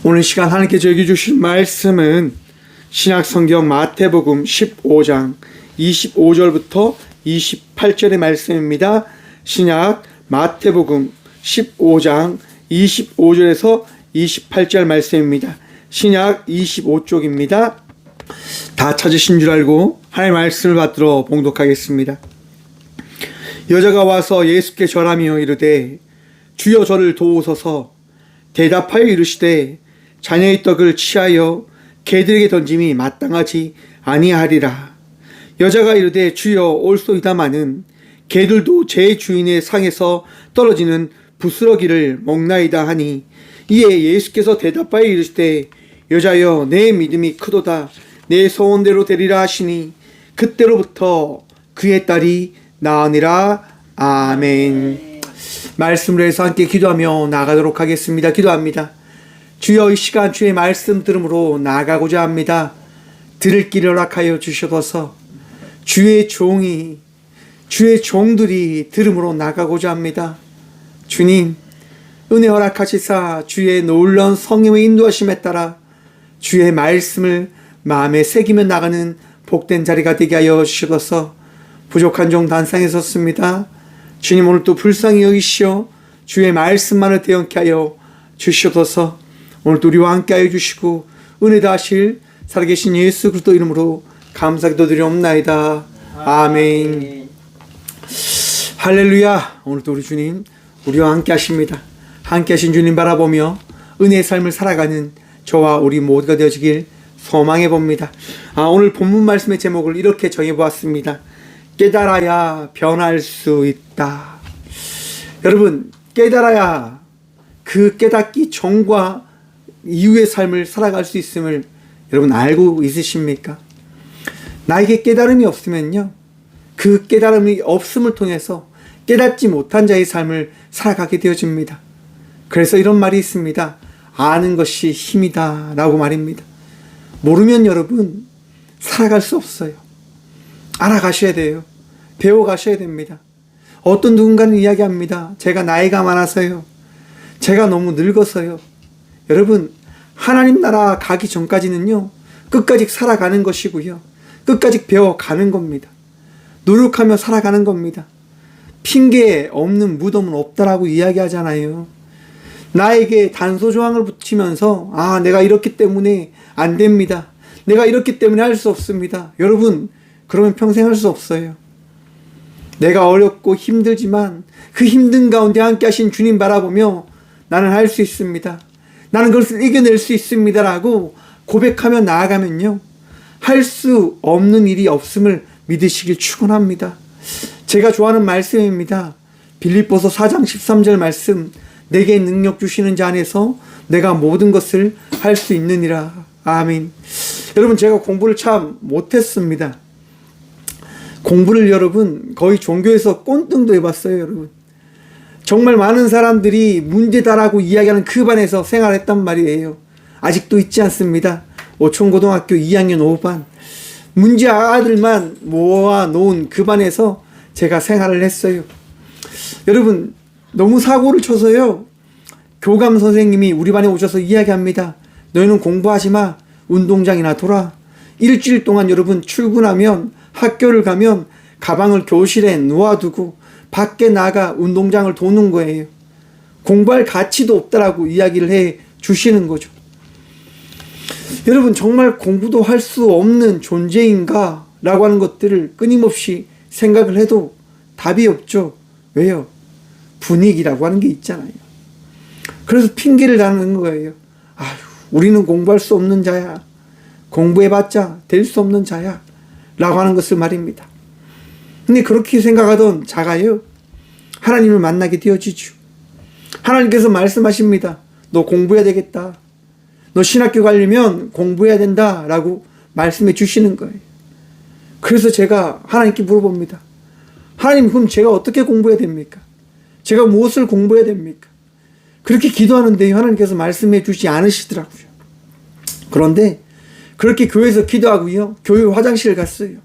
오늘 시간 하나님께 저에게 주신 말씀은 신약성경 마태복음 15장 25절부터 28절의 말씀입니다. 신약 마태복음 15장 25절에서 28절 말씀입니다. 신약 25쪽입니다. 다 찾으신 줄 알고 하나님의 말씀을 받들어 봉독하겠습니다. 여자가 와서 예수께 절하며 이르되 주여 저를 도우소서. 대답하여 이르시되 자녀의 떡을 취하여 개들에게 던짐이 마땅하지 아니하리라. 여자가 이르되 주여 올소이다마는 개들도 제 주인의 상에서 떨어지는 부스러기를 먹나이다 하니, 이에 예수께서 대답하여 이르시되 여자여 내 믿음이 크도다. 내 소원대로 되리라 하시니 그때로부터 그의 딸이 나으니라. 아멘. 말씀을 해서 함께 기도하며 나가도록 하겠습니다. 기도합니다. 주여, 이 시간 주의 말씀 들음으로 나가고자 합니다. 들을 길을 허락하여 주셔서 주의 종들이 들음으로 나가고자 합니다. 주님, 은혜 허락하시사 주의 놀라운 성령의 인도하심에 따라 주의 말씀을 마음에 새기며 나가는 복된 자리가 되게 하여 주시옵소서. 부족한 종 단상에 섰습니다. 주님, 오늘 또 불쌍히 여기시어 주의 말씀만을 대언케 하여 주시옵소서. 오늘도 우리와 함께 하여 주시고 은혜 다하실 살아계신 예수 그리스도 이름으로 감사기도 드리옵나이다. 아멘. 할렐루야. 오늘도 우리 주님 우리와 함께 하십니다. 함께 하신 주님 바라보며 은혜의 삶을 살아가는 저와 우리 모두가 되어지길 소망해 봅니다. 오늘 본문 말씀의 제목을 이렇게 정해보았습니다. 깨달아야 변할 수 있다. 여러분, 깨달아야 그 깨닫기 전과 이후의 삶을 살아갈 수 있음을 여러분 알고 있으십니까? 나에게 깨달음이 없으면요, 그 깨달음이 없음을 통해서 깨닫지 못한 자의 삶을 살아가게 되어집니다. 그래서 이런 말이 있습니다. 아는 것이 힘이다 라고 말입니다. 모르면 여러분 살아갈 수 없어요. 알아가셔야 돼요. 배워가셔야 됩니다. 어떤 누군가는 이야기합니다. 제가 나이가 많아서요. 제가 너무 늙어서요. 여러분, 하나님 나라 가기 전까지는요, 끝까지 살아가는 것이고요. 끝까지 배워가는 겁니다. 노력하며 살아가는 겁니다. 핑계 없는 무덤은 없다라고 이야기하잖아요. 나에게 단소조항을 붙이면서 내가 이렇기 때문에 안 됩니다. 내가 이렇기 때문에 할 수 없습니다. 여러분, 그러면 평생 할 수 없어요. 내가 어렵고 힘들지만 그 힘든 가운데 함께 하신 주님 바라보며 나는 할 수 있습니다. 나는 그것을 이겨낼 수 있습니다 라고 고백하며 나아가면요, 할 수 없는 일이 없음을 믿으시길 축원합니다. 제가 좋아하는 말씀입니다. 빌립보서 4장 13절 말씀, 내게 능력 주시는 자 안에서 내가 모든 것을 할 수 있느니라. 아멘. 여러분, 제가 공부를 참 못했습니다. 공부를 여러분 거의 종교에서 꼰등도 해봤어요. 여러분, 정말 많은 사람들이 문제다라고 이야기하는 그 반에서 생활했단 말이에요. 아직도 있지 않습니다. 오촌고등학교 2학년 5반 문제 아들만 모아놓은 그 반에서 제가 생활을 했어요. 여러분, 너무 사고를 쳐서요, 교감 선생님이 우리 반에 오셔서 이야기합니다. 너희는 공부하지 마. 운동장이나 돌아. 일주일 동안 여러분 출근하면, 학교를 가면 가방을 교실에 놓아두고 밖에 나가 운동장을 도는 거예요. 공부할 가치도 없다라고 이야기를 해 주시는 거죠. 여러분, 정말 공부도 할 수 없는 존재인가 라고 하는 것들을 끊임없이 생각을 해도 답이 없죠. 왜요? 분위기라고 하는 게 있잖아요. 그래서 핑계를 대는 거예요. 우리는 공부할 수 없는 자야. 공부해봤자 될 수 없는 자야 라고 하는 것을 말입니다. 근데 그렇게 생각하던 자가요, 하나님을 만나게 되어지죠. 하나님께서 말씀하십니다. 너 공부해야 되겠다. 너 신학교 가려면 공부해야 된다 라고 말씀해 주시는 거예요. 그래서 제가 하나님께 물어봅니다. 하나님, 그럼 제가 어떻게 공부해야 됩니까? 제가 무엇을 공부해야 됩니까? 그렇게 기도하는데 하나님께서 말씀해 주지 않으시더라고요. 그런데 그렇게 교회에서 기도하고요, 교회 화장실 갔어요.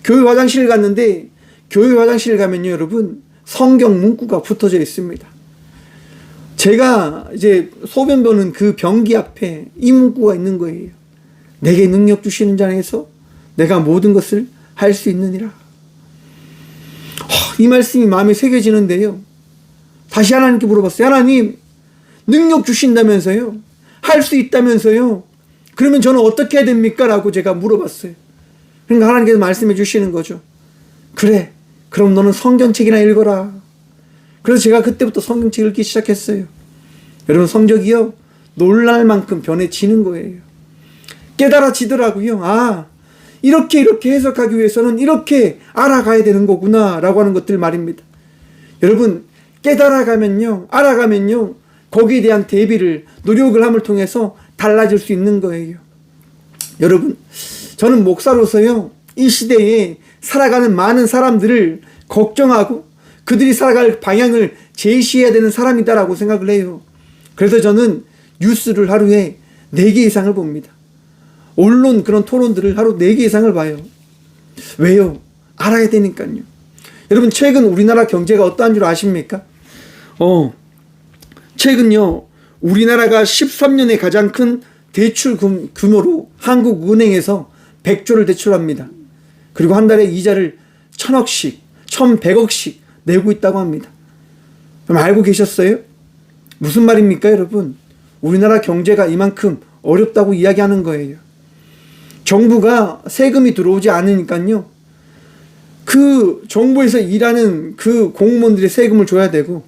교회 화장실 갔는데, 교회 화장실 가면요, 여러분 성경 문구가 붙어져 있습니다. 제가 이제 소변 보는 그 변기 앞에 이 문구가 있는 거예요. 내게 능력 주시는 자 안에서 내가 모든 것을 할 수 있느니라. 이 말씀이 마음에 새겨지는데요. 다시 하나님께 물어봤어요. 하나님, 능력 주신다면서요? 할 수 있다면서요? 그러면 저는 어떻게 해야 됩니까? 라고 제가 물어봤어요. 그러니까 하나님께서 말씀해 주시는 거죠. 그래, 그럼 너는 성경책이나 읽어라. 그래서 제가 그때부터 성경책 읽기 시작했어요. 여러분, 성적이요, 놀랄 만큼 변해지는 거예요. 깨달아지더라고요. 아, 이렇게 해석하기 위해서는 이렇게 알아가야 되는 거구나 라고 하는 것들 말입니다. 여러분, 깨달아가면요, 알아가면요, 거기에 대한 대비를, 노력을 함을 통해서 달라질 수 있는 거예요. 여러분, 저는 목사로서요, 이 시대에 살아가는 많은 사람들을 걱정하고 그들이 살아갈 방향을 제시해야 되는 사람이다라고 생각을 해요. 그래서 저는 뉴스를 하루에 4개 이상을 봅니다. 언론 그런 토론들을 하루 4개 이상을 봐요. 왜요? 알아야 되니까요. 여러분, 최근 우리나라 경제가 어떠한 줄 아십니까? 최근요, 우리나라가 13년에 가장 큰 대출 규모로 한국은행에서 100조를 대출합니다. 그리고 한 달에 이자를 1000억씩, 1100억씩 내고 있다고 합니다. 그럼 알고 계셨어요? 무슨 말입니까, 여러분? 우리나라 경제가 이만큼 어렵다고 이야기하는 거예요. 정부가 세금이 들어오지 않으니까요, 그 정부에서 일하는 그 공무원들의 세금을 줘야 되고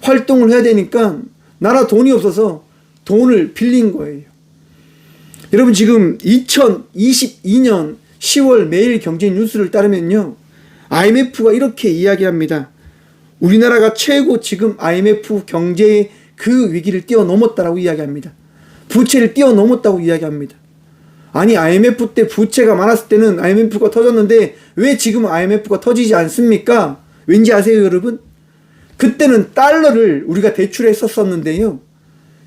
활동을 해야 되니까 나라 돈이 없어서 돈을 빌린 거예요. 여러분, 지금 2022년 10월 매일 경제 뉴스를 따르면요, IMF가 이렇게 이야기합니다. 우리나라가 최고 지금 IMF 경제의 그 위기를 뛰어넘었다라고 이야기합니다. 부채를 뛰어넘었다고 이야기합니다. 아니, IMF 때 부채가 많았을 때는 IMF가 터졌는데 왜 지금 IMF가 터지지 않습니까? 왠지 아세요, 여러분? 그때는 달러를 우리가 대출했었었는데요,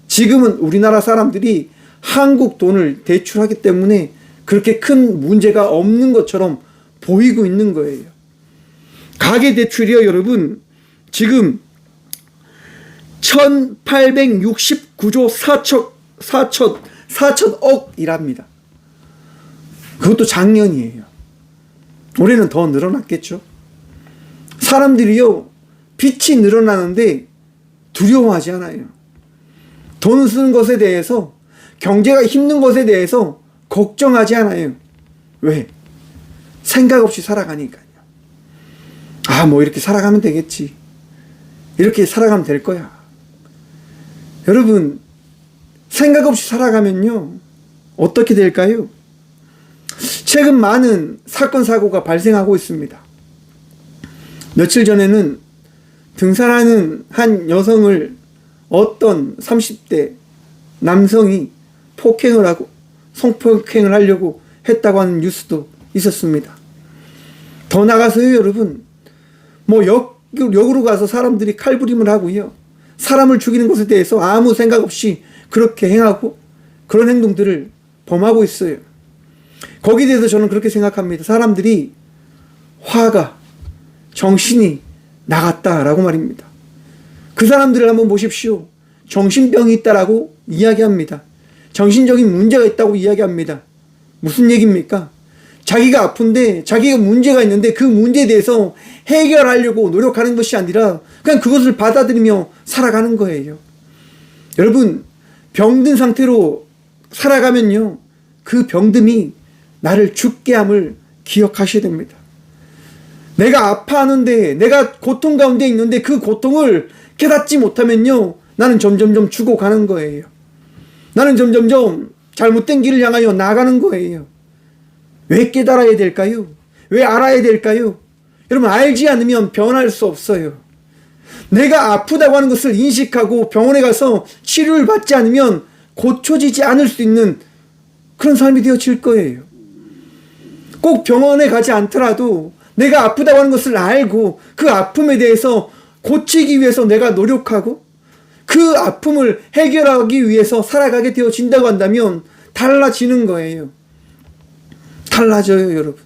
지금은 우리나라 사람들이 한국 돈을 대출하기 때문에 그렇게 큰 문제가 없는 것처럼 보이고 있는 거예요. 가계대출이요, 여러분, 지금 1869조 4천억이랍니다. 그것도 작년이에요. 올해는 더 늘어났겠죠. 사람들이요, 빚이 늘어나는데 두려워하지 않아요. 돈 쓰는 것에 대해서, 경제가 힘든 것에 대해서 걱정하지 않아요. 왜? 생각 없이 살아가니까요. 아, 뭐 이렇게 살아가면 되겠지. 이렇게 살아가면 될 거야. 여러분, 생각 없이 살아가면요, 어떻게 될까요? 최근 많은 사건, 사고가 발생하고 있습니다. 며칠 전에는 등산하는 한 여성을 어떤 30대 남성이 폭행을 하고 성폭행을 하려고 했다고 하는 뉴스도 있었습니다. 더 나가서요, 여러분, 뭐 역으로 가서 사람들이 칼부림을 하고요, 사람을 죽이는 것에 대해서 아무 생각 없이 그렇게 행하고 그런 행동들을 범하고 있어요. 거기에 대해서 저는 그렇게 생각합니다. 사람들이 화가, 정신이 나갔다라고 말입니다. 그 사람들을 한번 보십시오. 정신병이 있다라고 이야기합니다. 정신적인 문제가 있다고 이야기합니다. 무슨 얘기입니까? 자기가 아픈데, 자기가 문제가 있는데 그 문제에 대해서 해결하려고 노력하는 것이 아니라 그냥 그것을 받아들이며 살아가는 거예요. 여러분, 병든 상태로 살아가면요, 그 병듦이 나를 죽게 함을 기억하셔야 됩니다. 내가 아파하는데, 내가 고통 가운데 있는데 그 고통을 깨닫지 못하면요, 나는 점점점 죽어가는 거예요. 나는 점점점 잘못된 길을 향하여 나가는 거예요. 왜 깨달아야 될까요? 왜 알아야 될까요? 여러분, 알지 않으면 변할 수 없어요. 내가 아프다고 하는 것을 인식하고 병원에 가서 치료를 받지 않으면 고쳐지지 않을 수 있는 그런 삶이 되어질 거예요. 꼭 병원에 가지 않더라도 내가 아프다고 하는 것을 알고 그 아픔에 대해서 고치기 위해서 내가 노력하고 그 아픔을 해결하기 위해서 살아가게 되어진다고 한다면 달라지는 거예요. 달라져요, 여러분.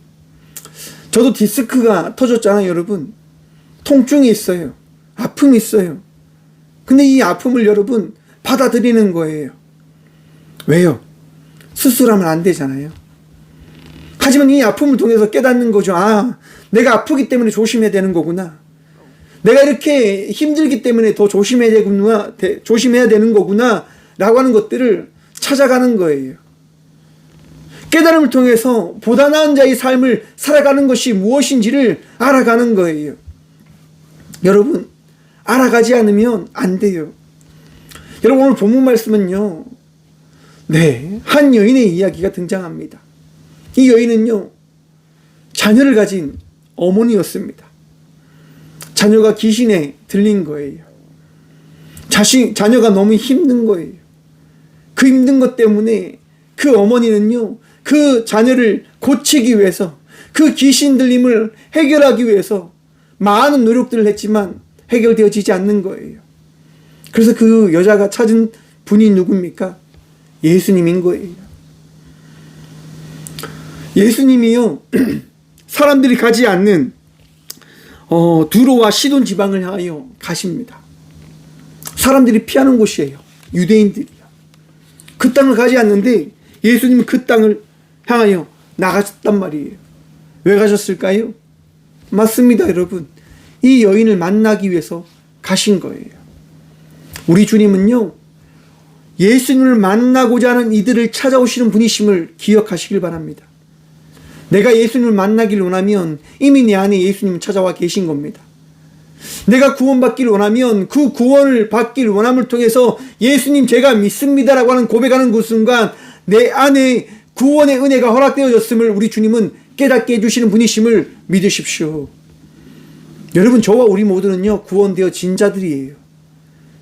저도 디스크가 터졌잖아요, 여러분. 통증이 있어요. 아픔이 있어요. 근데 이 아픔을 여러분 받아들이는 거예요. 왜요? 수술하면 안 되잖아요. 하지만 이 아픔을 통해서 깨닫는 거죠. 아, 내가 아프기 때문에 조심해야 되는 거구나. 내가 이렇게 힘들기 때문에 더 조심해야 되는 거구나. 라고 하는 것들을 찾아가는 거예요. 깨달음을 통해서 보다 나은 자의 삶을 살아가는 것이 무엇인지를 알아가는 거예요. 여러분, 알아가지 않으면 안 돼요. 여러분, 오늘 본문 말씀은요, 한 여인의 이야기가 등장합니다. 이 여인은요, 자녀를 가진 어머니였습니다. 자녀가 귀신에 들린 거예요. 자녀가 너무 힘든 거예요. 그 힘든 것 때문에 그 어머니는요, 그 자녀를 고치기 위해서, 그 귀신 들림을 해결하기 위해서 많은 노력들을 했지만 해결되어지지 않는 거예요. 그래서 그 여자가 찾은 분이 누굽니까? 예수님인 거예요. 예수님이요, 사람들이 가지 않는 두로와 시돈 지방을 향하여 가십니다. 사람들이 피하는 곳이에요. 유대인들이요. 그 땅을 가지 않는데 예수님은 그 땅을 향하여 나가셨단 말이에요. 왜 가셨을까요? 맞습니다, 여러분. 이 여인을 만나기 위해서 가신 거예요. 우리 주님은요, 예수님을 만나고자 하는 이들을 찾아오시는 분이심을 기억하시길 바랍니다. 내가 예수님을 만나길 원하면 이미 내 안에 예수님은 찾아와 계신 겁니다. 내가 구원받기를 원하면 그 구원을 받기를 원함을 통해서 예수님 제가 믿습니다라고 하는 고백하는 그 순간 내 안에 구원의 은혜가 허락되어졌음을 우리 주님은 깨닫게 해주시는 분이심을 믿으십시오. 여러분, 저와 우리 모두는요, 구원되어진 자들이에요.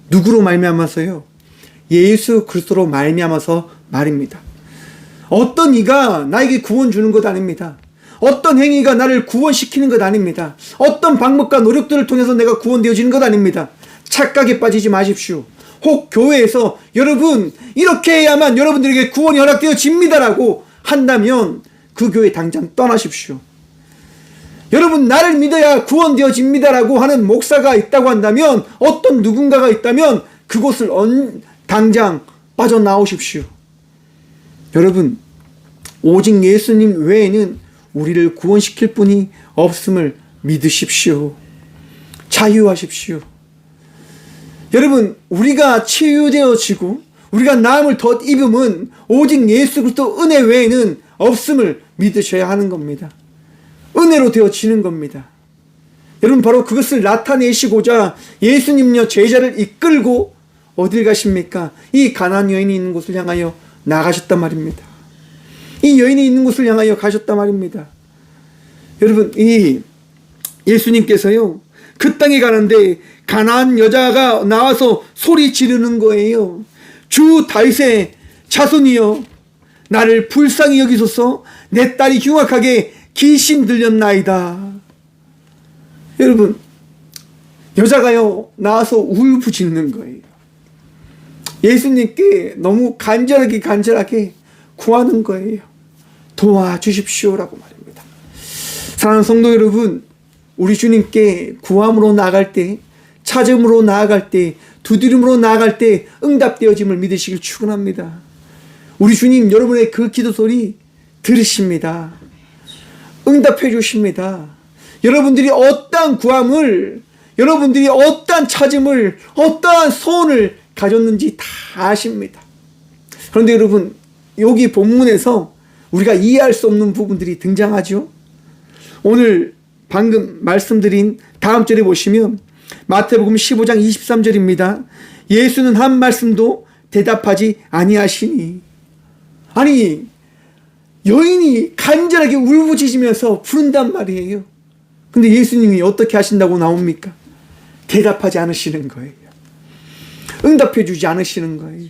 누구로 말미암아서요? 예수 그리스도로 말미암아서 말입니다. 어떤 이가 나에게 구원 주는 것 아닙니다. 어떤 행위가 나를 구원시키는 것 아닙니다. 어떤 방법과 노력들을 통해서 내가 구원되어지는 것 아닙니다. 착각에 빠지지 마십시오. 혹 교회에서 여러분 이렇게 해야만 여러분들에게 구원이 허락되어집니다라고 한다면 그 교회 당장 떠나십시오. 여러분, 나를 믿어야 구원되어집니다라고 하는 목사가 있다고 한다면, 어떤 누군가가 있다면 그곳을 당장 빠져나오십시오. 여러분, 오직 예수님 외에는 우리를 구원시킬 분이 없음을 믿으십시오. 자유하십시오. 여러분, 우리가 치유되어지고 우리가 나음을 덧입음은 오직 예수 그리스도 은혜 외에는 없음을 믿으셔야 하는 겁니다. 은혜로 되어지는 겁니다. 여러분, 바로 그것을 나타내시고자 예수님요 제자를 이끌고 어딜 가십니까? 이 가나안 여인이 있는 곳을 향하여 나가셨단 말입니다. 이 여인이 있는 곳을 향하여 가셨단 말입니다. 여러분, 이 예수님께서요 그 땅에 가는데 가나안 여자가 나와서 소리 지르는 거예요. 주 다윗의 자손이여, 나를 불쌍히 여기소서. 내 딸이 흉악하게 귀신 들렸나이다. 여러분, 여자가요 나와서 울부짖는 거예요. 예수님께 너무 간절하게 구하는 거예요. 도와주십시오라고 말입니다. 사랑하는 성도 여러분, 우리 주님께 구함으로 나아갈 때, 찾음으로 나아갈 때, 두드림으로 나아갈 때 응답되어짐을 믿으시길 축원합니다. 우리 주님 여러분의 그 기도 소리 들으십니다. 응답해 주십니다. 여러분들이 어떠한 구함을, 여러분들이 어떠한 찾음을, 어떠한 소원을 가졌는지 다 아십니다. 그런데 여러분, 여기 본문에서 우리가 이해할 수 없는 부분들이 등장하죠. 오늘 방금 말씀드린 다음 절에 보시면 마태복음 15장 23절입니다. 예수는 한 말씀도 대답하지 아니하시니. 아니, 여인이 간절하게 울부짖으면서 부른단 말이에요. 근데 예수님이 어떻게 하신다고 나옵니까? 대답하지 않으시는 거예요. 응답해 주지 않으시는 거예요.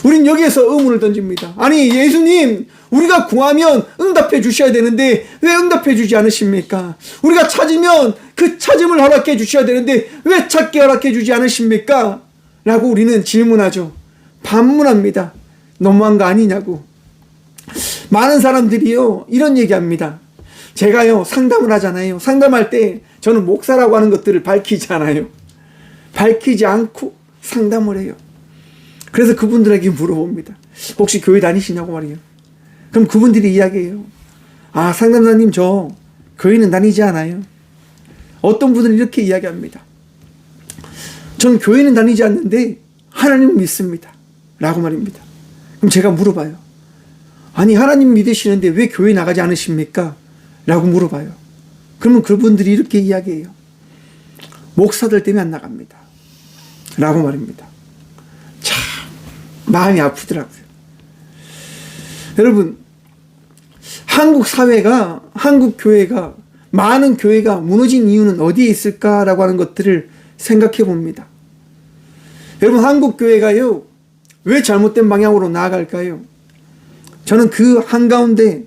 우린 여기에서 의문을 던집니다. 아니, 예수님, 우리가 구하면 응답해 주셔야 되는데 왜 응답해 주지 않으십니까? 우리가 찾으면 그 찾음을 허락해 주셔야 되는데 왜 찾게 허락해 주지 않으십니까? 라고 우리는 질문하죠. 반문합니다. 너무한 거 아니냐고. 많은 사람들이요 이런 얘기합니다. 제가요 상담을 하잖아요. 상담할 때 저는 목사라고 하는 것들을 밝히지 않아요. 밝히지 않고 상담을 해요. 그래서 그분들에게 물어봅니다. 혹시 교회 다니시냐고 말이에요. 그럼 그분들이 이야기해요. 아, 상담사님, 저 교회는 다니지 않아요. 어떤 분들은 이렇게 이야기합니다. 전 교회는 다니지 않는데 하나님 믿습니다. 라고 말입니다. 그럼 제가 물어봐요. 아니, 하나님 믿으시는데 왜 교회 나가지 않으십니까? 라고 물어봐요. 그러면 그분들이 이렇게 이야기해요. 목사들 때문에 안 나갑니다. 라고 말입니다. 참 마음이 아프더라고요. 여러분, 한국 사회가, 한국 교회가, 많은 교회가 무너진 이유는 어디에 있을까라고 하는 것들을 생각해 봅니다. 여러분, 한국 교회가요, 왜 잘못된 방향으로 나아갈까요? 저는 그 한가운데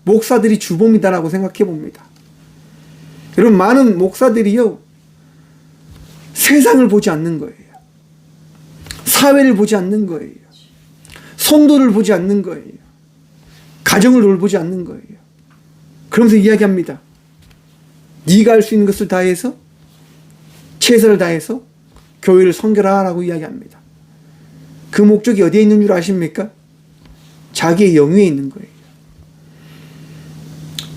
목사들이 주범이다라고 생각해 봅니다. 여러분, 많은 목사들이요, 세상을 보지 않는 거예요. 사회를 보지 않는 거예요. 성도를 보지 않는 거예요. 가정을 돌보지 않는 거예요. 그러면서 이야기합니다. 네가 할 수 있는 것을 다해서, 최선을 다해서 교회를 섬겨라라고 이야기합니다. 그 목적이 어디에 있는 줄 아십니까? 자기의 영위에 있는 거예요.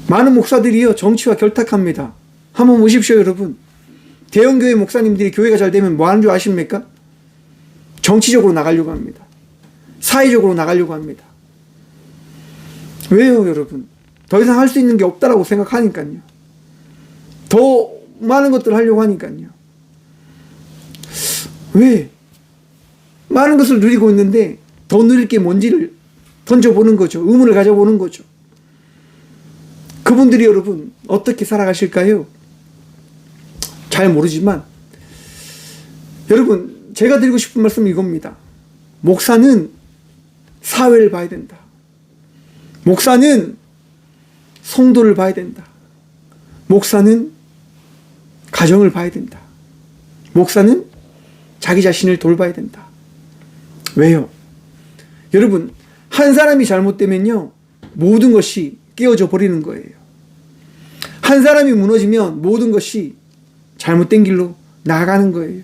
많은 목사들이요, 정치와 결탁합니다. 한번 보십시오, 여러분. 대형교회 목사님들이 교회가 잘 되면 뭐 하는 줄 아십니까? 정치적으로 나가려고 합니다. 사회적으로 나가려고 합니다. 왜요, 여러분? 더 이상 할 수 있는 게 없다라고 생각하니까요. 더 많은 것들을 하려고 하니까요. 왜? 많은 것을 누리고 있는데 더 누릴 게 뭔지를 던져보는 거죠. 의문을 가져보는 거죠. 그분들이 여러분 어떻게 살아가실까요? 잘 모르지만 여러분, 제가 드리고 싶은 말씀은 이겁니다. 목사는 사회를 봐야 된다. 목사는 성도를 봐야 된다. 목사는 가정을 봐야 된다. 목사는 자기 자신을 돌봐야 된다. 왜요? 여러분, 한 사람이 잘못되면요, 모든 것이 깨어져 버리는 거예요. 한 사람이 무너지면 모든 것이 잘못된 길로 나아가는 거예요.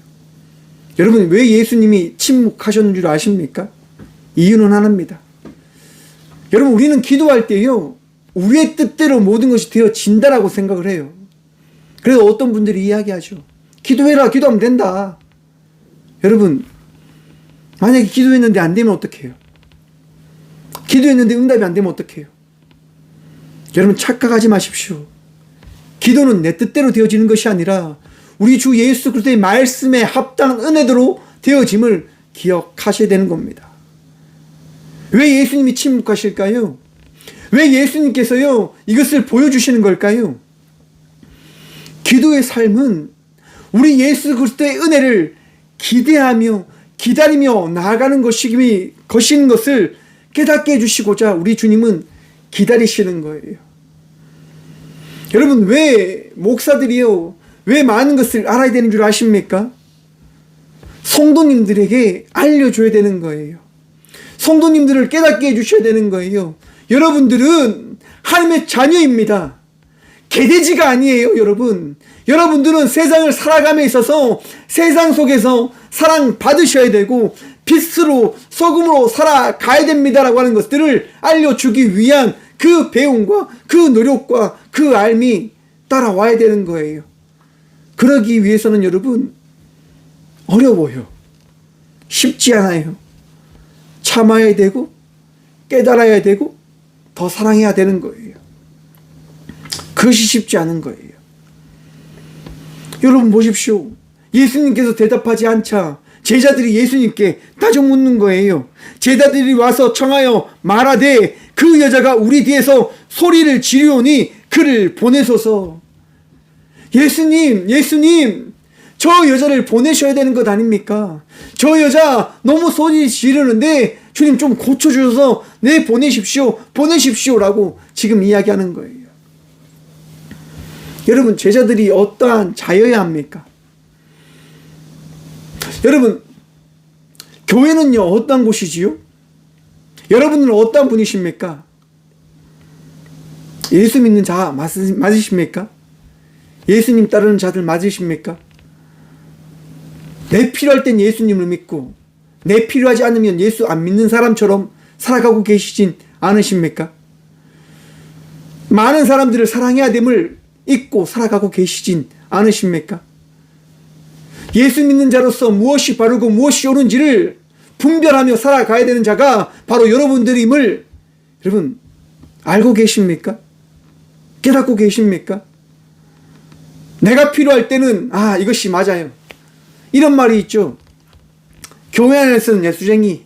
여러분, 왜 예수님이 침묵하셨는 줄 아십니까? 이유는 하나입니다. 여러분, 우리는 기도할 때요, 우리의 뜻대로 모든 것이 되어진다라고 생각을 해요. 그래서 어떤 분들이 이야기하죠. 기도해라, 기도하면 된다. 여러분, 만약에 기도했는데 안 되면 어떡해요? 기도했는데 응답이 안 되면 어떡해요? 여러분, 착각하지 마십시오. 기도는 내 뜻대로 되어지는 것이 아니라 우리 주 예수 그리스도의 말씀에 합당한 은혜대로 되어짐을 기억하셔야 되는 겁니다. 왜 예수님이 침묵하실까요? 왜 예수님께서요, 이것을 보여주시는 걸까요? 기도의 삶은 우리 예수 그리스도의 은혜를 기대하며 기다리며 나아가는 것인 것을 깨닫게 해주시고자 우리 주님은 기다리시는 거예요. 여러분, 왜 목사들이요, 왜 많은 것을 알아야 되는 줄 아십니까? 성도님들에게 알려줘야 되는 거예요. 성도님들을 깨닫게 해주셔야 되는 거예요. 여러분들은 하나님의 자녀입니다. 개돼지가 아니에요, 여러분. 여러분들은 세상을 살아감에 있어서 세상 속에서 사랑받으셔야 되고 빛으로 소금으로 살아가야 됩니다라고 하는 것들을 알려주기 위한 그 배움과 그 노력과 그 알미 따라와야 되는 거예요. 그러기 위해서는 여러분, 어려워요. 쉽지 않아요. 참아야 되고 깨달아야 되고 더 사랑해야 되는 거예요. 그것이 쉽지 않은 거예요. 여러분 보십시오. 예수님께서 대답하지 않자 제자들이 예수님께 따져 묻는 거예요. 제자들이 와서 청하여 말하되 그 여자가 우리 뒤에서 소리를 지르오니 그를 보내소서. 예수님, 저 여자를 보내셔야 되는 것 아닙니까? 저 여자 너무 소리 지르는데 주님 좀 고쳐주셔서 네, 보내십시오라고 지금 이야기하는 거예요. 여러분, 제자들이 어떠한 자여야 합니까? 여러분, 교회는요, 어떠한 곳이지요? 여러분은 어떠한 분이십니까? 예수 믿는 자 맞으십니까? 예수님 따르는 자들 맞으십니까? 내 필요할 땐 예수님을 믿고 내 필요하지 않으면 예수 안 믿는 사람처럼 살아가고 계시진 않으십니까? 많은 사람들을 사랑해야 됨을 잊고 살아가고 계시진 않으십니까? 예수 믿는 자로서 무엇이 바르고 무엇이 옳은지를 분별하며 살아가야 되는 자가 바로 여러분들임을 여러분 알고 계십니까? 깨닫고 계십니까? 내가 필요할 때는 이것이 맞아요. 이런 말이 있죠. 교회 안에서는 예수쟁이,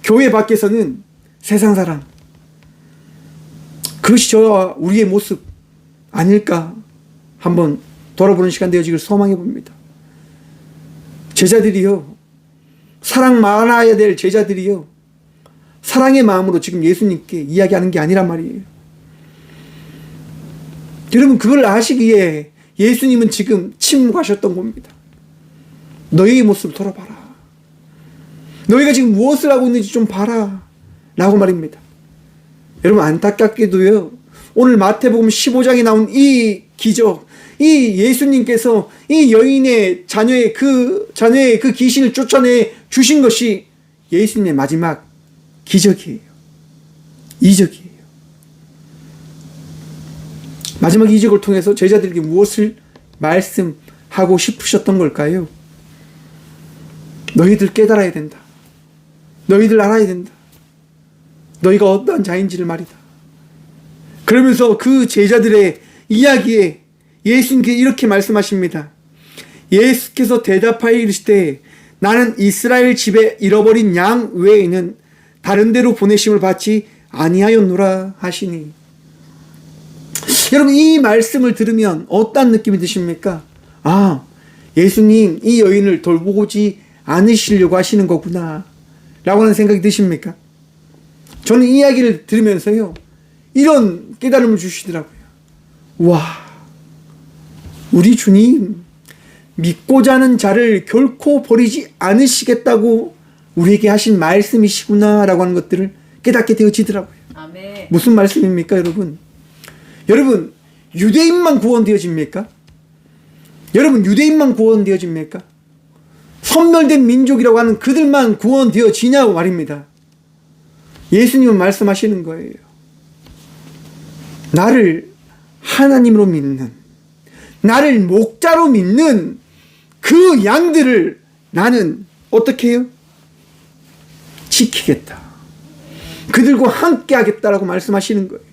교회 밖에서는 세상 사람. 그것이 저와 우리의 모습 아닐까 한번 돌아보는 시간 되어지길 소망해 봅니다. 제자들이요, 사랑 많아야 될 제자들이요, 사랑의 마음으로 지금 예수님께 이야기하는 게 아니란 말이에요. 여러분 그걸 아시기에 예수님은 지금 침묵하셨던 겁니다. 너희의 모습을 돌아봐라. 너희가 지금 무엇을 하고 있는지 좀 봐라 라고 말입니다. 여러분 안타깝게도요, 오늘 마태복음 15장에 나온 이 기적, 이 예수님께서 이 여인의 자녀의 그 귀신을 쫓아내 주신 것이 예수님의 마지막 기적이에요. 이적이에요. 마지막 이적을 통해서 제자들에게 무엇을 말씀하고 싶으셨던 걸까요? 너희들 깨달아야 된다. 너희들 알아야 된다. 너희가 어떠한 자인지를 말이다. 그러면서 그 제자들의 이야기에 예수님께서 이렇게 말씀하십니다. 예수께서 대답하여 이르시되 나는 이스라엘 집에 잃어버린 양 외에는 다른 데로 보내심을 받지 아니하였노라 하시니. 여러분 이 말씀을 들으면 어떤 느낌이 드십니까? 예수님 이 여인을 돌보지 않으시려고 하시는 거구나 라고 하는 생각이 드십니까? 저는 이 이야기를 들으면서요, 이런 깨달음을 주시더라고요. 와, 우리 주님 믿고자 하는 자를 결코 버리지 않으시겠다고 우리에게 하신 말씀이시구나 라고 하는 것들을 깨닫게 되어지더라고요. 아멘. 무슨 말씀입니까 여러분? 여러분 유대인만 구원되어집니까? 여러분 유대인만 구원되어집니까? 선멸된 민족이라고 하는 그들만 구원되어지냐고 말입니다. 예수님은 말씀하시는 거예요. 나를 하나님으로 믿는, 나를 목자로 믿는 그 양들을 나는 어떻게 해요? 지키겠다. 그들과 함께 하겠다라고 말씀하시는 거예요.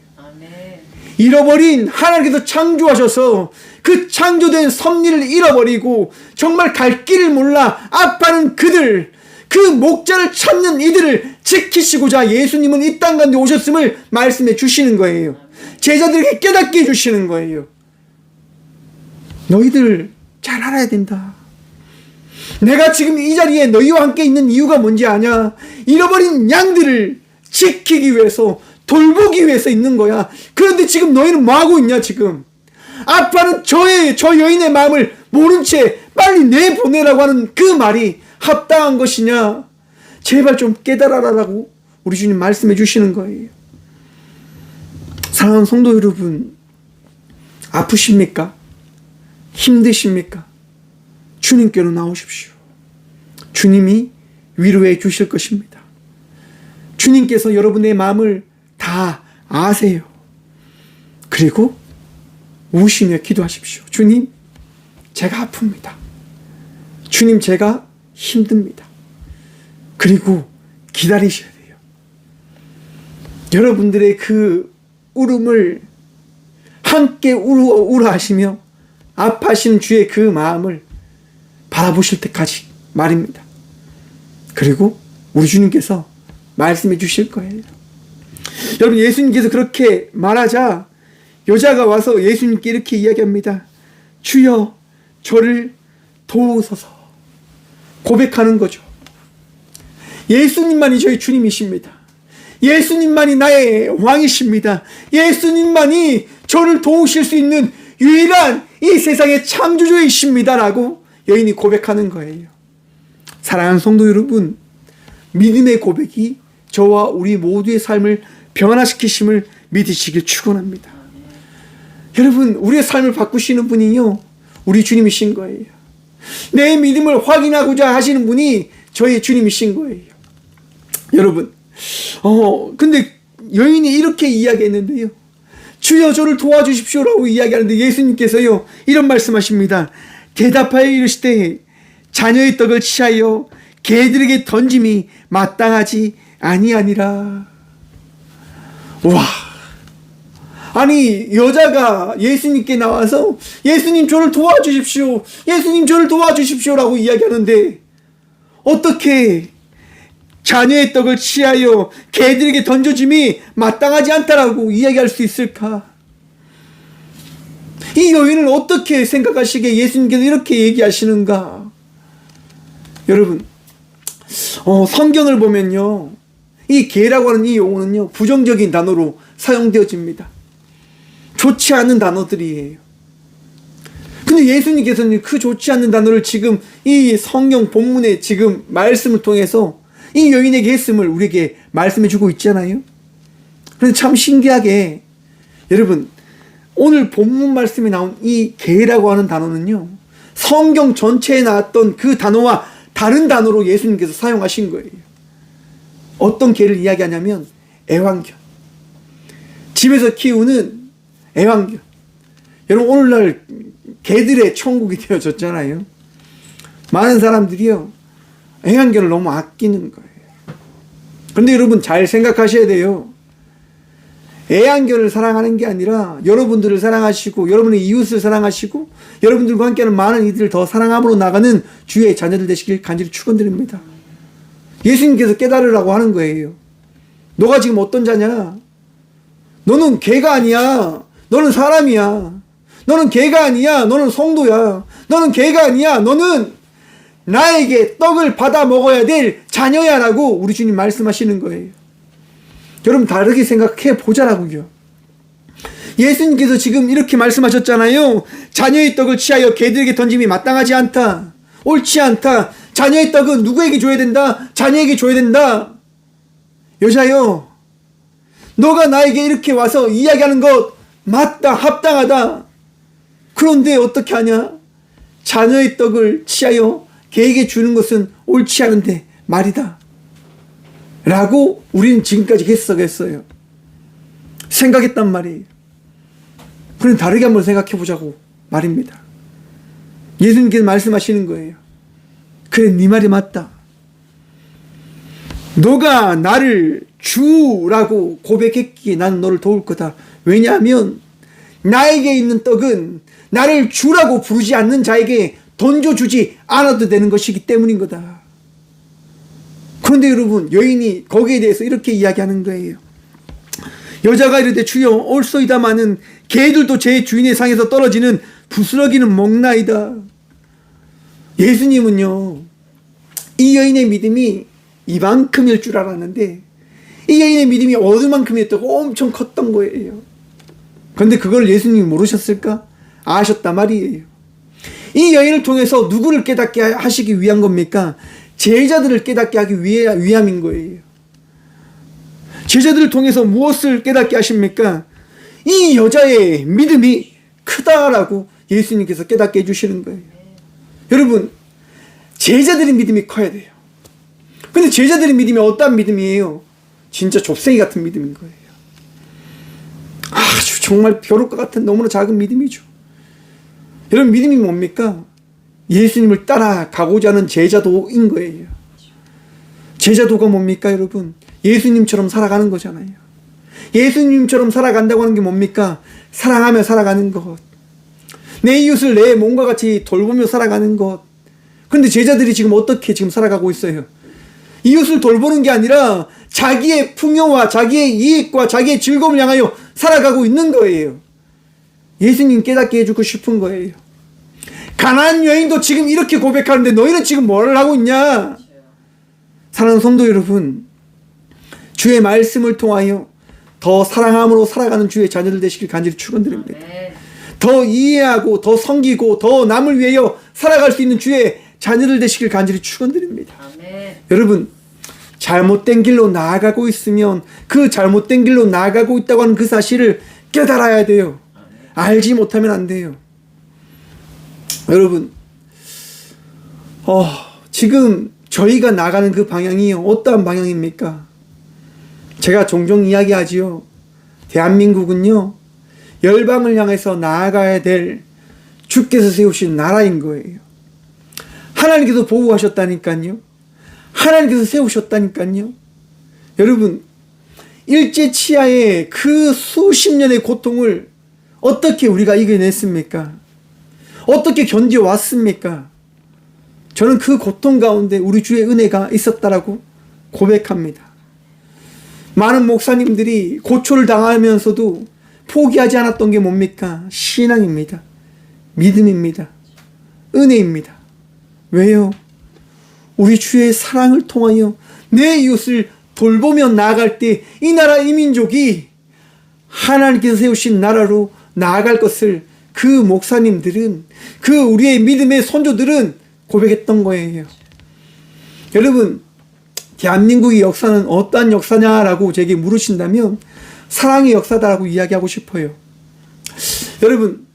잃어버린 하나님께서 창조하셔서 그 창조된 섭리를 잃어버리고 정말 갈 길을 몰라 아파하는 그들, 그 목자를 찾는 이들을 지키시고자 예수님은 이 땅 가운데 오셨음을 말씀해 주시는 거예요. 제자들에게 깨닫게 해주시는 거예요. 너희들 잘 알아야 된다. 내가 지금 이 자리에 너희와 함께 있는 이유가 뭔지 아냐? 잃어버린 양들을 지키기 위해서, 돌보기 위해서 있는 거야. 그런데 지금 너희는 뭐하고 있냐 지금? 아빠는 저 여인의 마음을 모른 채 빨리 내보내라고 하는 그 말이 합당한 것이냐? 제발 좀 깨달아라라고 우리 주님 말씀해 주시는 거예요. 사랑하는 성도 여러분, 아프십니까? 힘드십니까? 주님께로 나오십시오. 주님이 위로해 주실 것입니다. 주님께서 여러분의 마음을 다 아세요. 그리고 우시며 기도하십시오. 주님, 제가 아픕니다. 주님, 제가 힘듭니다. 그리고 기다리셔야 돼요. 여러분들의 그 울음을 함께 울어하시며 아파하시는 주의 그 마음을 바라보실 때까지 말입니다. 그리고 우리 주님께서 말씀해 주실 거예요. 여러분, 예수님께서 그렇게 말하자 여자가 와서 예수님께 이렇게 이야기합니다. 주여, 저를 도우소서. 고백하는 거죠. 예수님만이 저희 주님이십니다. 예수님만이 나의 왕이십니다. 예수님만이 저를 도우실 수 있는 유일한 이 세상의 창조주이십니다 라고 여인이 고백하는 거예요. 사랑하는 성도 여러분, 믿음의 고백이 저와 우리 모두의 삶을 변화시키심을 믿으시길 축원합니다. 여러분, 우리의 삶을 바꾸시는 분이요, 우리 주님이신 거예요. 내 믿음을 확인하고자 하시는 분이 저의 주님이신 거예요. 여러분, 근데 여인이 이렇게 이야기했는데요. 주여 저를 도와주십시오라고 이야기하는데 예수님께서요 이런 말씀하십니다. 대답하여 이르시되 자녀의 떡을 취하여 개들에게 던짐이 마땅하지 아니하니라. 와, 아니 여자가 예수님께 나와서 예수님 저를 도와주십시오, 예수님 저를 도와주십시오라고 이야기하는데 어떻게 자녀의 떡을 취하여 개들에게 던져짐이 마땅하지 않다라고 이야기할 수 있을까? 이 여인을 어떻게 생각하시기에 예수님께서 이렇게 얘기하시는가? 여러분, 성경을 보면요, 이 개라고 하는 이 용어는요 부정적인 단어로 사용되어집니다. 좋지 않은 단어들이에요. 근데 예수님께서는 그 좋지 않는 단어를 지금 이 성경 본문의 지금 말씀을 통해서 이 여인에게 했음을 우리에게 말씀해 주고 있잖아요. 그런데 참 신기하게 여러분, 오늘 본문 말씀에 나온 이 개라고 하는 단어는요 성경 전체에 나왔던 그 단어와 다른 단어로 예수님께서 사용하신 거예요. 어떤 개를 이야기하냐면 애완견, 집에서 키우는 애완견. 여러분, 오늘날 개들의 천국이 되어졌잖아요. 많은 사람들이요 애완견을 너무 아끼는 거예요. 그런데 여러분 잘 생각하셔야 돼요. 애완견을 사랑하는 게 아니라 여러분들을 사랑하시고 여러분의 이웃을 사랑하시고 여러분들과 함께하는 많은 이들을 더 사랑함으로 나가는 주의 자녀들 되시길 간절히 축원드립니다. 예수님께서 깨달으라고 하는 거예요. 너가 지금 어떤 자냐? 너는 개가 아니야. 너는 사람이야. 너는 개가 아니야. 너는 성도야. 너는 개가 아니야. 너는 나에게 떡을 받아 먹어야 될 자녀야 라고 우리 주님 말씀하시는 거예요. 여러분 다르게 생각해 보자라고요. 예수님께서 지금 이렇게 말씀하셨잖아요. 자녀의 떡을 취하여 개들에게 던짐이 마땅하지 않다, 옳지 않다. 자녀의 떡은 누구에게 줘야 된다? 자녀에게 줘야 된다. 여자요, 너가 나에게 이렇게 와서 이야기하는 것 맞다, 합당하다. 그런데 어떻게 하냐? 자녀의 떡을 취하여 개에게 주는 것은 옳지 않은데 말이다 라고 우리는 지금까지 해석했어요. 생각했단 말이에요. 그럼 다르게 한번 생각해 보자고 말입니다. 예수님께서 말씀하시는 거예요. 그래, 네 말이 맞다. 너가 나를 주라고 고백했기에 나는 너를 도울 거다. 왜냐하면 나에게 있는 떡은 나를 주라고 부르지 않는 자에게 던져주지 않아도 되는 것이기 때문인 거다. 그런데 여러분, 여인이 거기에 대해서 이렇게 이야기하는 거예요. 여자가 이르되 주여 옳소이다마는 개들도 제 주인의 상에서 떨어지는 부스러기는 먹나이다. 예수님은요 이 여인의 믿음이 이만큼일 줄 알았는데 이 여인의 믿음이 어느만큼이었다고 엄청 컸던 거예요. 그런데 그걸 예수님이 모르셨을까? 아셨단 말이에요. 이 여인을 통해서 누구를 깨닫게 하시기 위한 겁니까? 제자들을 깨닫게 하기 위함인 거예요. 제자들을 통해서 무엇을 깨닫게 하십니까? 이 여자의 믿음이 크다라고 예수님께서 깨닫게 해주시는 거예요. 여러분, 제자들의 믿음이 커야 돼요. 근데 제자들의 믿음이 어떤 믿음이에요? 진짜 좁새기 같은 믿음인 거예요. 아주 정말 벼룩과 같은 너무나 작은 믿음이죠. 여러분, 믿음이 뭡니까? 예수님을 따라가고자 하는 제자도인 거예요. 제자도가 뭡니까 여러분? 예수님처럼 살아가는 거잖아요. 예수님처럼 살아간다고 하는 게 뭡니까? 사랑하며 살아가는 것, 내 이웃을 내 몸과 같이 돌보며 살아가는 것. 그런데 제자들이 지금 어떻게 지금 살아가고 있어요? 이웃을 돌보는 게 아니라 자기의 풍요와 자기의 이익과 자기의 즐거움을 향하여 살아가고 있는 거예요. 예수님 깨닫게 해주고 싶은 거예요. 가나안 여인도 지금 이렇게 고백하는데 너희는 지금 뭐를 하고 있냐? 사랑하는 성도 여러분, 주의 말씀을 통하여 더 사랑함으로 살아가는 주의 자녀들 되시길 간절히 축원드립니다. 더 이해하고 더 섬기고 더 남을 위하여 살아갈 수 있는 주의 자녀들 되시길 간절히 축원드립니다. 여러분, 잘못된 길로 나아가고 있으면 그 잘못된 길로 나아가고 있다고 하는 그 사실을 깨달아야 돼요. 알지 못하면 안 돼요. 여러분, 지금 저희가 나가는 그 방향이 어떠한 방향입니까? 제가 종종 이야기하지요. 대한민국은요, 열방을 향해서 나아가야 될 주께서 세우신 나라인 거예요. 하나님께서 보호하셨다니까요. 하나님께서 세우셨다니까요. 여러분, 일제치하의 그 수십 년의 고통을 어떻게 우리가 이겨냈습니까? 어떻게 견뎌왔습니까? 저는 그 고통 가운데 우리 주의 은혜가 있었다라고 고백합니다. 많은 목사님들이 고초를 당하면서도 포기하지 않았던 게 뭡니까? 신앙입니다. 믿음입니다. 은혜입니다. 왜요? 우리 주의 사랑을 통하여 내 이웃을 돌보며 나아갈 때 이 나라 이 민족이 하나님께서 세우신 나라로 나아갈 것을 그 목사님들은, 그 우리의 믿음의 선조들은 고백했던 거예요. 여러분, 대한민국의 역사는 어떠한 역사냐라고 제게 물으신다면 사랑의 역사다라고 이야기하고 싶어요. 여러분,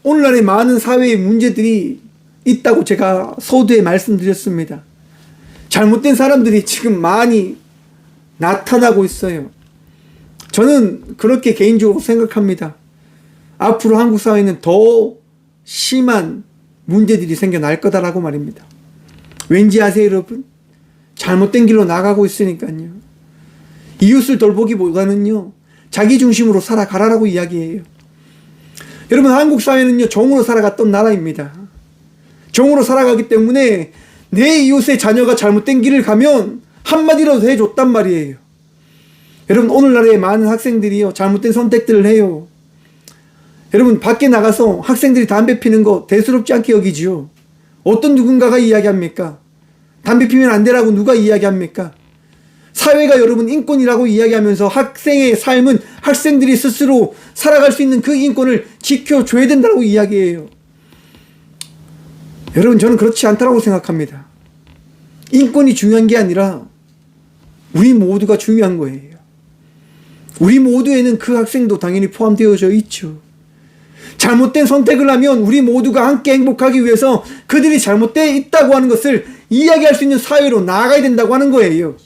오늘날의 많은 사회의 문제들이 있다고 제가 서두에 말씀드렸습니다. 잘못된 사람들이 지금 많이 나타나고 있어요. 저는 그렇게 개인적으로 생각합니다. 앞으로 한국 사회는 더 심한 문제들이 생겨날 거다라고 말입니다. 왠지 아세요, 여러분? 잘못된 길로 나가고 있으니까요. 이웃을 돌보기보다는요, 자기 중심으로 살아가라라고 이야기해요. 여러분, 한국 사회는요, 종으로 살아갔던 나라입니다. 종으로 살아가기 때문에 내 이웃의 자녀가 잘못된 길을 가면 한마디라도 해줬단 말이에요. 여러분, 오늘날의 많은 학생들이요, 잘못된 선택들을 해요. 여러분, 밖에 나가서 학생들이 담배 피는 거 대수롭지 않게 여기지요. 어떤 누군가가 이야기합니까? 담배 피면 안 되라고 누가 이야기합니까? 사회가 여러분 인권이라고 이야기하면서 학생의 삶은 학생들이 스스로 살아갈 수 있는 그 인권을 지켜줘야 된다고 이야기해요. 여러분, 저는 그렇지 않다고 생각합니다. 인권이 중요한 게 아니라 우리 모두가 중요한 거예요. 우리 모두에는 그 학생도 당연히 포함되어져 있죠. 잘못된 선택을 하면 우리 모두가 함께 행복하기 위해서 그들이 잘못되어 있다고 하는 것을 이야기할 수 있는 사회로 나아가야 된다고 하는 거예요.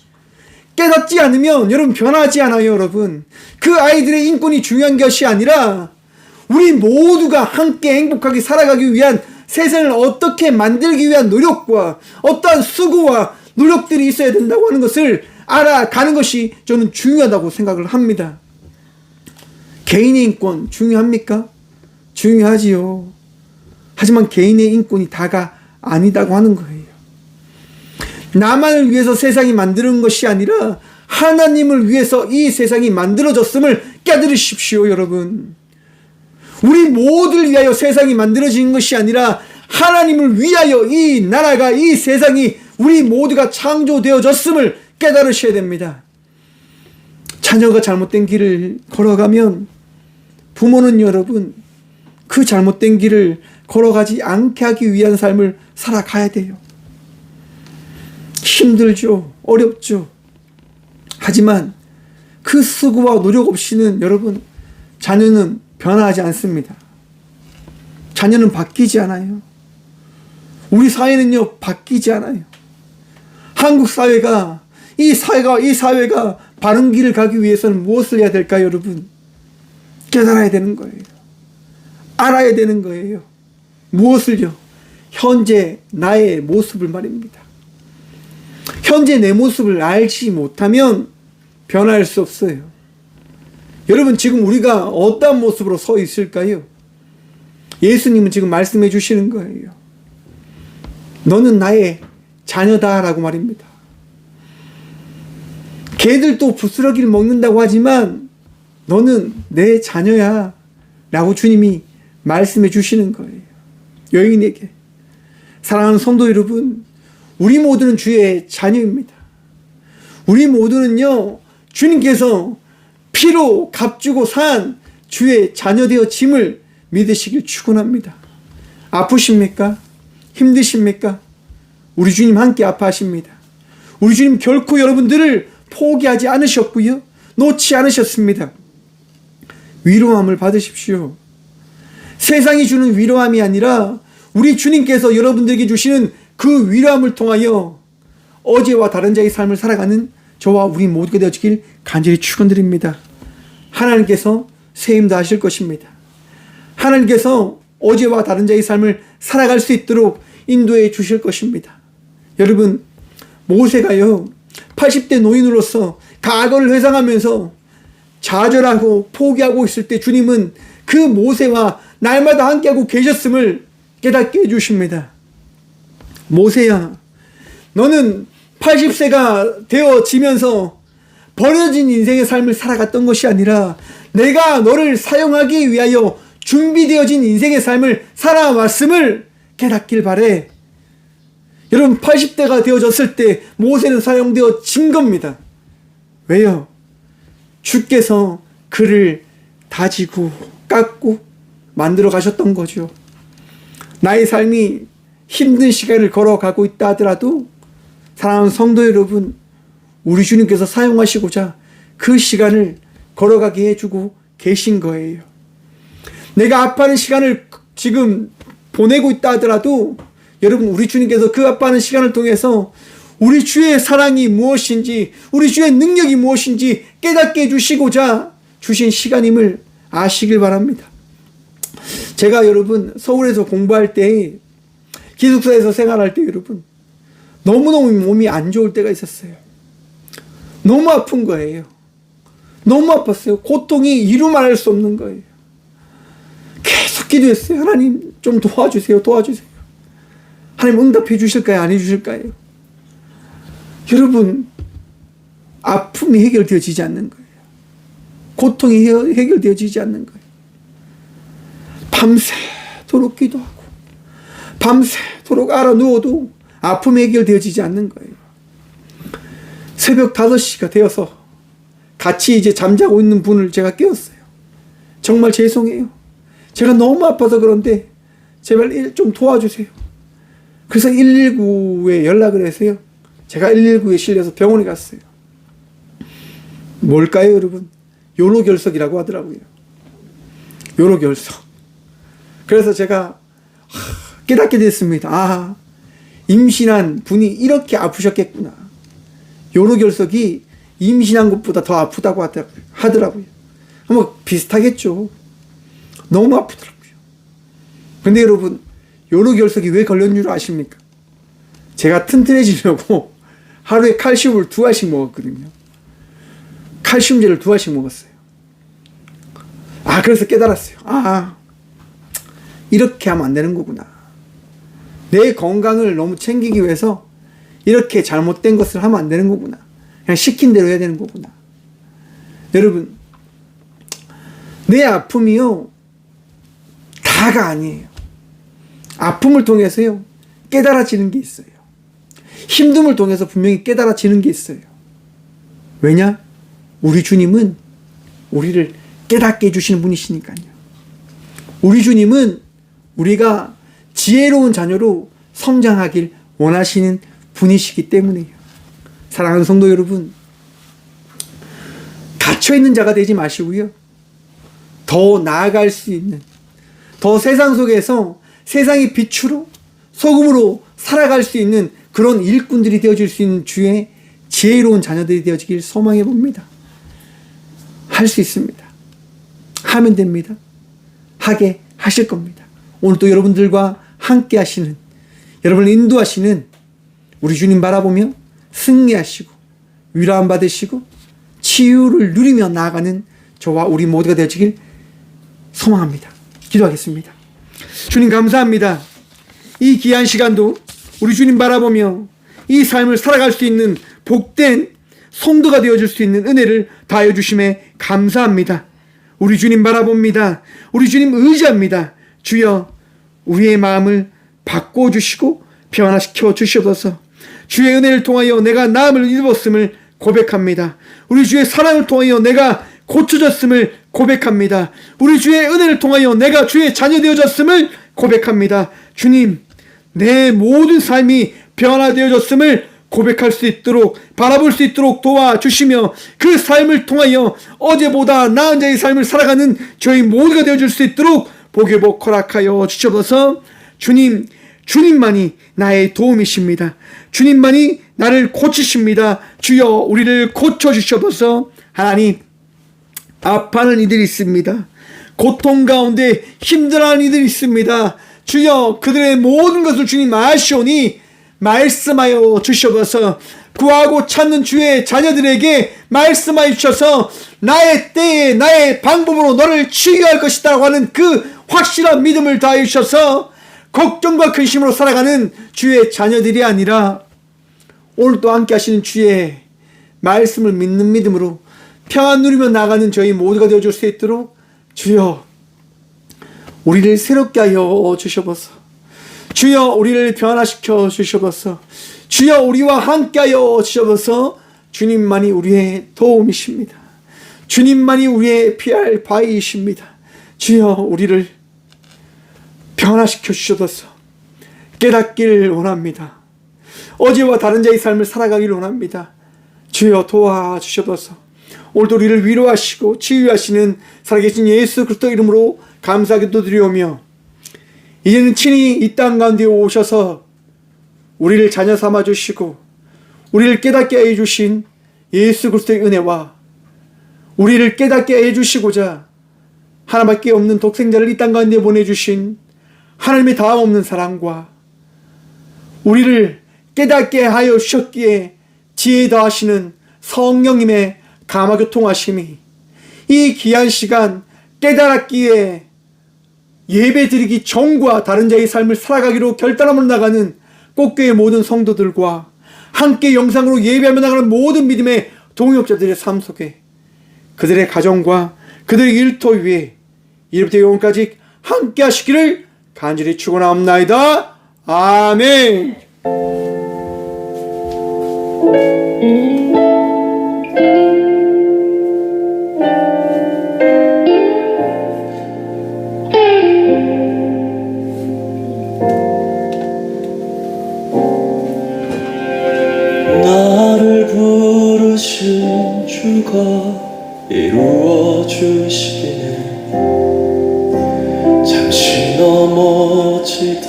깨닫지 않으면 여러분 변하지 않아요. 여러분, 그 아이들의 인권이 중요한 것이 아니라 우리 모두가 함께 행복하게 살아가기 위한 세상을 어떻게 만들기 위한 노력과 어떠한 수고와 노력들이 있어야 된다고 하는 것을 알아가는 것이 저는 중요하다고 생각을 합니다. 개인의 인권 중요합니까? 중요하지요. 하지만 개인의 인권이 다가 아니다고 하는 거예요. 나만을 위해서 세상이 만드는 것이 아니라 하나님을 위해서 이 세상이 만들어졌음을 깨달으십시오, 여러분. 우리 모두를 위하여 세상이 만들어진 것이 아니라 하나님을 위하여 이 나라가, 이 세상이 우리 모두가 창조되어졌음을 깨달으셔야 됩니다. 자녀가 잘못된 길을 걸어가면 부모는 여러분 그 잘못된 길을 걸어가지 않게 하기 위한 삶을 살아가야 돼요. 힘들죠. 어렵죠. 하지만 그 수고와 노력 없이는 여러분 자녀는 변화하지 않습니다. 자녀는 바뀌지 않아요. 우리 사회는요 바뀌지 않아요. 한국 사회가 이 사회가 바른 길을 가기 위해서는 무엇을 해야 될까요, 여러분? 깨달아야 되는 거예요. 알아야 되는 거예요. 무엇을요? 현재 나의 모습을 말입니다. 현재 내 모습을 알지 못하면 변할 수 없어요. 여러분, 지금 우리가 어떤 모습으로 서 있을까요? 예수님은 지금 말씀해 주시는 거예요. 너는 나의 자녀다라고 말입니다. 개들도 부스러기를 먹는다고 하지만 너는 내 자녀야 라고 주님이 말씀해 주시는 거예요. 여인에게. 사랑하는 성도 여러분, 우리 모두는 주의 자녀입니다. 우리 모두는요 주님께서 피로 값주고 산 주의 자녀 되어짐을 믿으시길 축원합니다. 아프십니까? 힘드십니까? 우리 주님 함께 아파하십니다. 우리 주님 결코 여러분들을 포기하지 않으셨고요, 놓지 않으셨습니다. 위로함을 받으십시오. 세상이 주는 위로함이 아니라 우리 주님께서 여러분들에게 주시는 그 위로함을 통하여 어제와 다른 자의 삶을 살아가는 저와 우리 모두가 되어지길 간절히 축원드립니다. 하나님께서 세임도 하실 것입니다. 하나님께서 어제와 다른 자의 삶을 살아갈 수 있도록 인도해 주실 것입니다. 여러분, 모세가요 80대 노인으로서 과거를 회상하면서 좌절하고 포기하고 있을 때 주님은 그 모세와 날마다 함께하고 계셨음을 깨닫게 해주십니다. 모세야, 너는 80세가 되어지면서 버려진 인생의 삶을 살아갔던 것이 아니라 내가 너를 사용하기 위하여 준비되어진 인생의 삶을 살아왔음을 깨닫길 바래. 여러분, 80대가 되어졌을 때 모세는 사용되어진 겁니다. 왜요? 주께서 그를 다지고 깎고 만들어 가셨던 거죠. 나의 삶이 힘든 시간을 걸어가고 있다 하더라도 사랑하는 성도 여러분, 우리 주님께서 사용하시고자 그 시간을 걸어가게 해주고 계신 거예요. 내가 아파하는 시간을 지금 보내고 있다 하더라도 여러분, 우리 주님께서 그 아파하는 시간을 통해서 우리 주의 사랑이 무엇인지, 우리 주의 능력이 무엇인지 깨닫게 해주시고자 주신 시간임을 아시길 바랍니다. 제가 여러분 서울에서 공부할 때, 기숙사에서 생활할 때 여러분 너무너무 몸이 안 좋을 때가 있었어요. 너무 아픈 거예요. 너무 아팠어요. 고통이 이루 말할 수 없는 거예요. 계속 기도했어요. 하나님 좀 도와주세요. 도와주세요. 하나님 응답해 주실까요? 안 해주실까요? 여러분, 아픔이 해결되어지지 않는 거예요. 고통이 해결되어지지 않는 거예요. 밤새도록 기도하고 밤새도록 알아 누워도 아픔이 해결되어지지 않는 거예요. 새벽 5시가 되어서 같이 이제 잠자고 있는 분을 제가 깨웠어요. 정말 죄송해요. 제가 너무 아파서 그런데 제발 좀 도와주세요. 그래서 119에 연락을 해서요. 제가 119에 실려서 병원에 갔어요. 뭘까요, 여러분? 요로결석이라고 하더라고요. 요로결석. 그래서 제가 깨닫게 됐습니다. 아, 임신한 분이 이렇게 아프셨겠구나. 요로결석이 임신한 것보다 더 아프다고 하더라고요. 뭐 비슷하겠죠. 너무 아프더라고요. 근데 여러분, 요로결석이 왜 걸렸는 줄 아십니까? 제가 튼튼해지려고 하루에 칼슘을 2알씩 먹었거든요. 칼슘제를 2알씩 먹었어요. 그래서 깨달았어요. 이렇게 하면 안 되는 거구나. 내 건강을 너무 챙기기 위해서 이렇게 잘못된 것을 하면 안 되는 거구나. 그냥 시킨 대로 해야 되는 거구나. 여러분, 내 아픔이요, 다가 아니에요. 아픔을 통해서요, 깨달아지는 게 있어요. 힘듦을 통해서 분명히 깨달아지는 게 있어요. 왜냐? 우리 주님은 우리를 깨닫게 해주시는 분이시니까요. 우리 주님은 우리가 지혜로운 자녀로 성장하길 원하시는 분이시기 때문에요. 사랑하는 성도 여러분, 갇혀있는 자가 되지 마시고요. 더 나아갈 수 있는, 더 세상 속에서 세상의 빛으로, 소금으로 살아갈 수 있는 그런 일꾼들이 되어질 수 있는 주의 지혜로운 자녀들이 되어지길 소망해 봅니다. 할 수 있습니다. 하면 됩니다. 하게 하실 겁니다. 오늘 또 여러분들과 함께 하시는, 여러분을 인도하시는 우리 주님 바라보며 승리하시고 위로함 받으시고 치유를 누리며 나아가는 저와 우리 모두가 되어지길 소망합니다. 기도하겠습니다. 주님 감사합니다. 이 귀한 시간도 우리 주님 바라보며 이 삶을 살아갈 수 있는 복된 성도가 되어줄 수 있는 은혜를 다하여 주심에 감사합니다. 우리 주님 바라봅니다. 우리 주님 의지합니다. 주여, 우리의 마음을 바꿔주시고 변화시켜 주시옵소서. 주의 은혜를 통하여 내가 나음을 입었음을 고백합니다. 우리 주의 사랑을 통하여 내가 고쳐졌음을 고백합니다. 우리 주의 은혜를 통하여 내가 주의 자녀 되어졌음을 고백합니다. 주님, 내 모든 삶이 변화되어졌음을 고백할 수 있도록, 바라볼 수 있도록 도와주시며 그 삶을 통하여 어제보다 나은 자의 삶을 살아가는 저희 모두가 되어줄 수 있도록 복의 복 허락하여 주시옵소서. 주님, 주님만이 나의 도움이십니다. 주님만이 나를 고치십니다. 주여 우리를 고쳐주셔서 하나님, 아파하는 이들이 있습니다. 고통 가운데 힘들어하는 이들이 있습니다. 주여 그들의 모든 것을 주님 아시오니 말씀하여 주셔서 구하고 찾는 주의 자녀들에게 말씀하여 주셔서 나의 때에 나의 방법으로 너를 치유할 것이다 하는 그 확실한 믿음을 다해 주셔서 걱정과 근심으로 살아가는 주의 자녀들이 아니라 오늘도 함께 하시는 주의 말씀을 믿는 믿음으로 평안 누리며 나가는 저희 모두가 되어줄 수 있도록 주여 우리를 새롭게 하여 주셔서 주여 우리를 변화시켜 주셔서 주여 우리와 함께 하여 주셔서 주님만이 우리의 도움이십니다. 주님만이 우리의 피할 바위이십니다. 주여 우리를 변화시켜 주셔서 깨닫기를 원합니다. 어제와 다른 자의 삶을 살아가기를 원합니다. 주여 도와주셔서 오늘도 우리를 위로하시고 치유하시는 살아계신 예수 그리스도 이름으로 감사기도 드리오며 이제는 친히 이 땅 가운데 오셔서 우리를 자녀 삼아 주시고 우리를 깨닫게 해 주신 예수 그리스도의 은혜와 우리를 깨닫게 해 주시고자 하나밖에 없는 독생자를 이 땅 가운데 보내주신 하나님의 다음 없는 사랑과 우리를 깨닫게 하여 주셨기에 지혜 더하시는 성령님의 감화교통하심이 이 귀한 시간 깨달았기에 예배드리기 전과 다른 자의 삶을 살아가기로 결단함으로 나가는 꽃교회 모든 성도들과 함께 영상으로 예배하며 나가는 모든 믿음의 동역자들의 삶 속에 그들의 가정과 그들의 일터 위에 이제부터 영원까지 함께 하시기를 간절히 축원하옵나이다. 아멘. 나를 부르신 주가 이루어 주시기를 잠시 넘어지더라도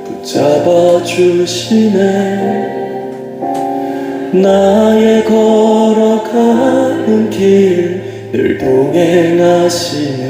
붙잡아 주시네. 나의 걸어가는 길 늘 동행하시네.